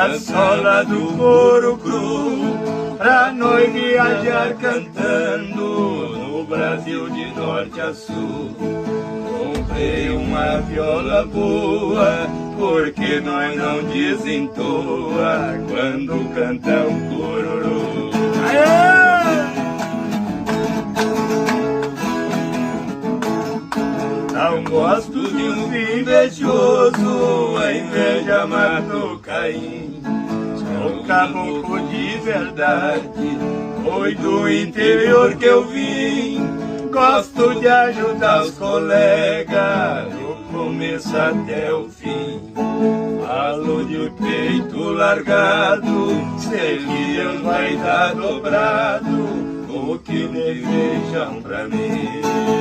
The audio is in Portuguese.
na sola do couro cru, pra nós viajar cantando no Brasil de norte a sul. Comprei uma viola boa, porque nós não desentoa quando canta um cururu. Não gosto de um invejoso, a inveja matou Caim. Sou caboclo de verdade, foi do interior que eu vim. Gosto de ajudar os colegas, do começo até o fim. Falo de peito largado, seria vai dar dobrado o que desejam pra mim.